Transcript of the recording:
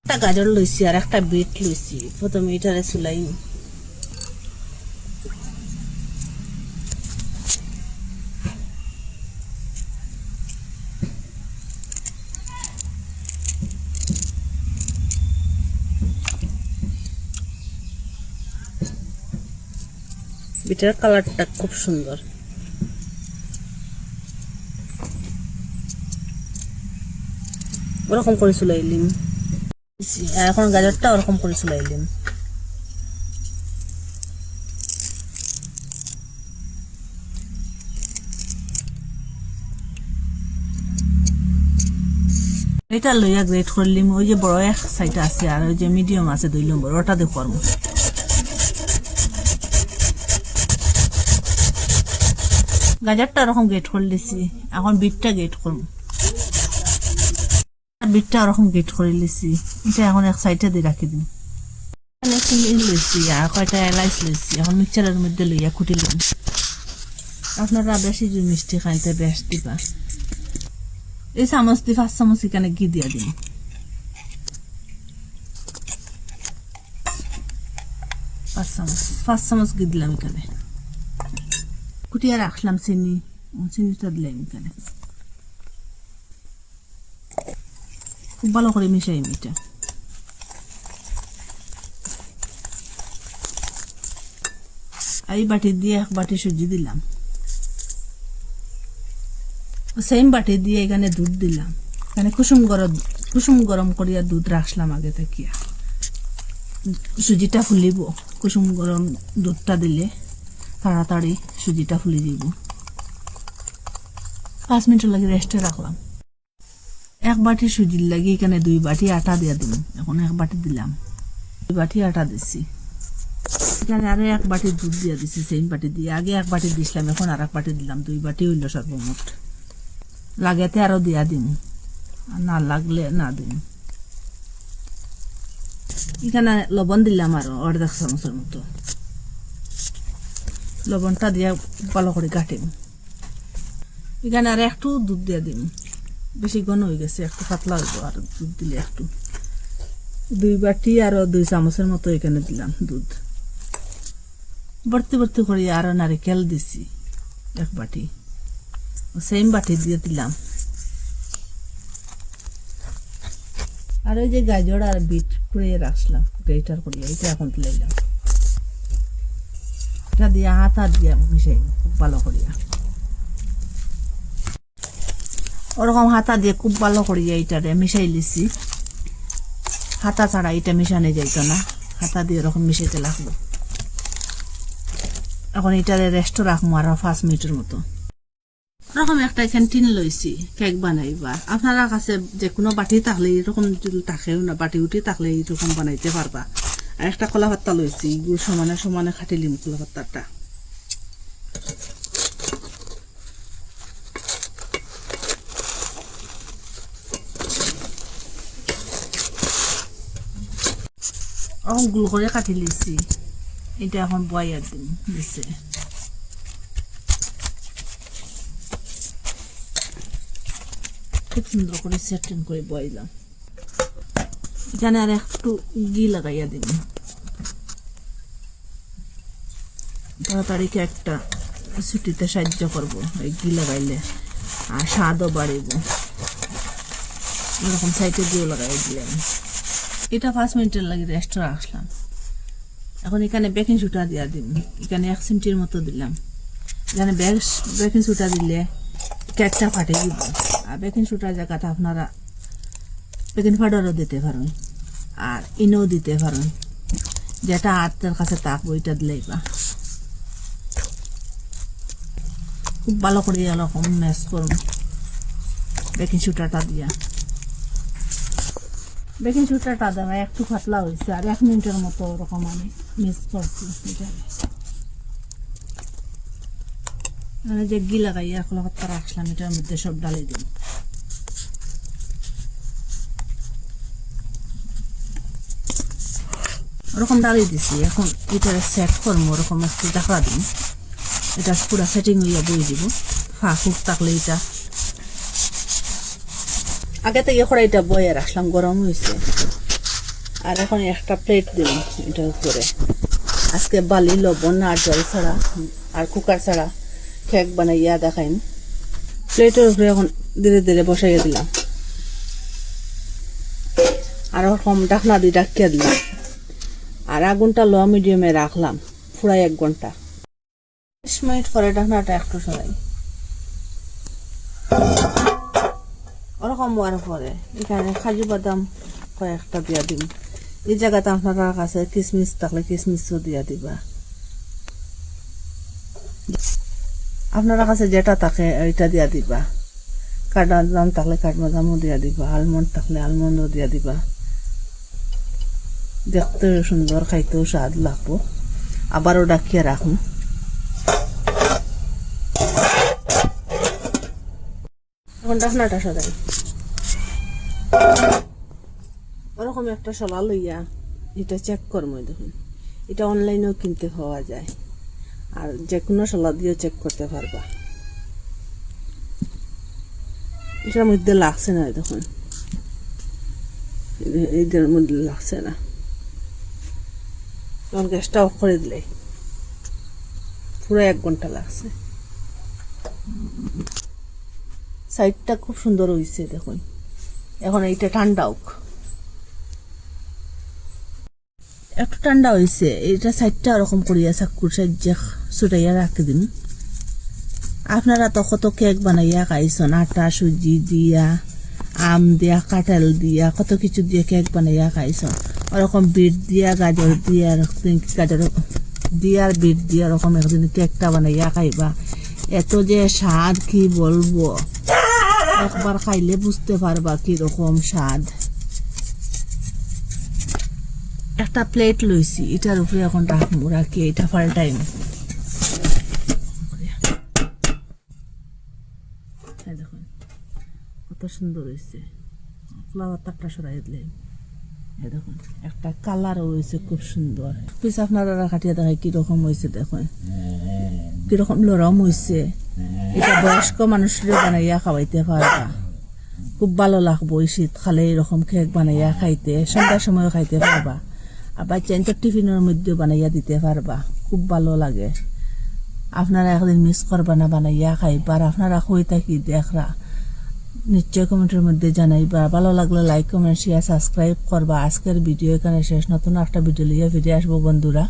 একটা গাজর লইছি আর একটা বিট লইছি, প্রথমে এটারে চুলাইম। বিটের কালারটা খুব সুন্দর। ওরকম করে চুলাইলিম, আর এখন গাজরটা ওরকম করে চুলাইলিম। এটা লইয়া গ্রেট করলিম। ওই যে বড় এক সাইড আছে আর ওই যে মিডিয়াম আছে 2 নম্বর, ওটা দিয়ে করবো। গাজরটা ওরকম গ্রেট করে লিছি, এখন বিটটা গ্রেট করবো। বিটটা ওরকম গ্রেট করে লিছি, এটা এখন এক সাইডে দিয়ে রাখি দিন। লইছি আর কয়টা এলাইচ লইছি, এখন মিক্সারের মধ্যে লইয়া কুটিলাম। আপনারা বেশি যদি মিষ্টি খাইতে বেশ দিবা। এই চামচ দিয়ে 5 চামচ এখানে ঘি দিয়া দিন। 5 চামচ ঘি দিলাম এখানে। কুটিয়া রাখলাম চিনিটা দিলাম এখানে। খুব ভালো করে মিশাই এটা। এই বাটি দিয়ে 1 বাটি সুজি দিলাম। সেম বাটি দিয়ে এখানে দুধ দিলাম। এখানে কুসুম গরম করিয়া দুধ রাখলাম আগে থেকে। সুজিটা ফুলিব, কুসুম গরম দুধটা দিলে তাড়াতাড়ি সুজিটা ফুলি দিব। 5 মিনিট লাগে রেস্টে রাখলাম। 1 বাটি সুজির লাগে এখানে 2 বাটি আটা দিয়ে দিলাম। এখন 1 বাটি দিলাম, 2 বাটি আটা দিচ্ছি। এখানে আরো 1 বাটি দুধ দিয়ে দিচ্ছি সেম বাটি দিয়ে। আগে 1 বাটি দিছিলাম, এখন আর 1 বাটি দিলাম। 2 বাটি হইল সর্বমোট। লাগাতে আরো দিয়া দিন, আর না লাগলে না দিন। এখানে লবণ দিলাম আরো 1.5 চামচের মতো। লবণটা দিয়া ভালো করে কাটিম। এখানে আর একটু দুধ দিয়ে দিন। বেশি ঘন হয়ে গেছে, একটু পাতলা হইব। আর দুধ দিলে একটু 2 বাটি আরো 2 চামচের মতো এখানে দিলাম দুধ। ভর্তি ভর্তি করে আরো নারিকেল দিছি 1 বাটি, সেম বাটি দিয়ে দিলাম। আর ওই যে গাজর আর বিট করে রাখলাম গ্রেটার করিয়া, এটা এখন দিলাম। এটা দিয়ে হাত দিয়ে মিশাই খুব ভালো করিয়া। ওরকম হাতা দিয়ে খুব ভালো করিয়া এটারে মিশাই লিছি। হাতা ছাড়া এটা মিশানো যাইত না, হাতা দিয়ে ওরকম মিশাইতে লাগলো। এখন এটারে রেস্ট রাখবো আরো 5 মিনিটের মতো। এরকম একটা এখানে টিন লইছি কেক বানাইবা। আপনারা কাছে যে কোনো বাটি থাকলে এরকম যদি থাকেও না, বাটি উঠি থাকলে এরকম বানাইতে পারবা। আর একটা কলা পাত্তা লইছি, সমানে সমানে খাটিলিম কলা পাত্তাটা। এখন গুল করে কাটি লিছি। এটা এখন বয়াইয়া দিন দিছে। খুব সুন্দর করে সেটিং করে বইলাম। এখানে আর একটু ঘি লাগাইয়া দিন, তাড়াতাড়ি একটা ছুটিতে সাহায্য করবো এই ঘি লাগাইলে, আর স্বাদও বাড়িব। এরকম সাইডে ঘিও লাগাই দিলাম। এটা 5 মিনিটের লাগে রেস্ট রাখলাম। এখন এখানে বেকিং সোডা দিয়া দিন। এখানে 1 চিমটির মতো দিলাম। এখানে বেকিং সোডা দিলে কেকটা ফাটে দিব। আর বেকিং সোডার জায়গাটা আপনারা বেকিং পাউডারও দিতে পারেন, আর ইনোও দিতে পারেন। যেটা হাতের কাছে থাকবো ওইটা দিলেই বা। খুব ভালো করে এরকম ম্যাশ করুন বেকিং সোডাটা দিয়া। বেকিং সোডাটা দেওয়া একটু পাতলা হয়েছে, আর 1 মিনিটের মতো ওরকম আমি মিক্স করছি। যে ঘি লাগাইয়া কলাপাতা রাখলাম, এটার মধ্যে সব ডালি দিন। ওরকম ডালি দিছি। এখন এটা সেট করবো, ওরকম একটু দেখা দিন। এটা পুরা সেটিং হইয়া বই দিব। ফাঁক থাকলে এটা আগে থেকে কড়াইটা বয়ে রাখলাম, গরম হয়েছে। আর এখন একটা প্লেট দিন এটার উপরে। আজকে বালি লবণ আর জল ছাড়া আর কুকার ছাড়া কেক বানাইয়া দেখাইন। প্লেটের উপরে এখন ধীরে ধীরে বসাইয়া দিলাম, আর কম ঢাকনা দিয়ে ডাকিয়া দিলাম, আর আগুনটা লো মিডিয়ামে রাখলাম পুরাই 1 ঘন্টা। 20 মিনিট পরে ঢাকনাটা একটু সরাই, ওরকম হওয়ার পরে এখানে কাজু বাদাম কয়েকটা দিয়া দিন। এই জায়গাতে আপনার কাছে কিশমিশ থাকলে কিশমিশও দিয়া দিবা, আপনার কাছে যেটা থাকে ওইটা দিয়া দিবা। কাঠবাদাম থাকলে কাঠবাদামও দিয়া দিবা, আলমন্ড থাকলে আলমন্ডও দিয়া দিবা। দেখতে সুন্দর, খাইতেও স্বাদ লাগবো। আবারও ডাকিয়ে রাখুন। এখন ঢাকনাটা সদাই ওরকম একটা শলা লইয়া এটা চেক করবো। দেখুন এটা অনলাইনেও কিনতে পাওয়া যায়, আর যে কোনো শলা দিয়েও চেক করতে পারবা। এটার মধ্যে লাগছে না, দেখুন এদের মধ্যে লাগছে না। তখন গ্যাসটা অফ করে দিলে পুরো 1 ঘন্টা লাগছে। সাইডটা খুব সুন্দর হয়েছে দেখুন। এখন এইটা ঠান্ডা হোক, একটু ঠান্ডা হয়েছে। এইটা সাইডটা ওরকম করিয়া চাকুর সাইড ছুটাইয়া রাখি দিন। আপনারা তো কত কেক বানাইয়া খাইছেন, আটা সুজি দিয়া, আম দিয়া, কাঁঠাল দিয়া, কত কিছু দিয়ে কেক বানাইয়া খাইছেন। ওরকম বিট দিয়া, গাজর দিয়া, গাজর দিয়া আর বিট দিয়া ওরকম একদিন কেকটা বানাইয়া খাইবা। এত যে স্বাদ কি বলবো, একবার খাইলে বুঝতে পারবা কিরকম স্বাদ। একটা প্লেট লইছি, এটার উপরে এখন রাখবো, রাখি এটা পাল্টাইম। দেখুন কত সুন্দর হয়েছে। ফ্লাওয়ার তাকটা সরাই দিলে দেখুন একটা কালারও হয়েছে খুব সুন্দর। পিস আপনারা কাটিয়ে দেখায় কিরকম হয়েছে, দেখুন কিরকম লরম হয়েছে। এটা বয়স্ক মানুষের বানাইয়া খাওয়াইতে পারবা, খুব ভালো লাগবো। শীতকালে এরকম কেক বানাইয়া খাইতে, সন্ধ্যার সময় খাইতে পারবা। আবার চেঞ্চের টিফিনের মধ্যে বানাইয়া দিতে পারবা, খুব ভালো লাগে। আপনারা একদিন মিস করবা না, বানাইয়া খাইবা। আর আপনারা কই থাকি দেখরা নিশ্চয় কমেন্টের মধ্যে জানাইবা। ভালো লাগলে লাইক, কমেন্ট, শেয়ার, সাবস্ক্রাইব করবা। আজকের ভিডিও এখানে শেষ। নতুন একটা ভিডিও লিয়ে ফিরে আসবো বন্ধুরা।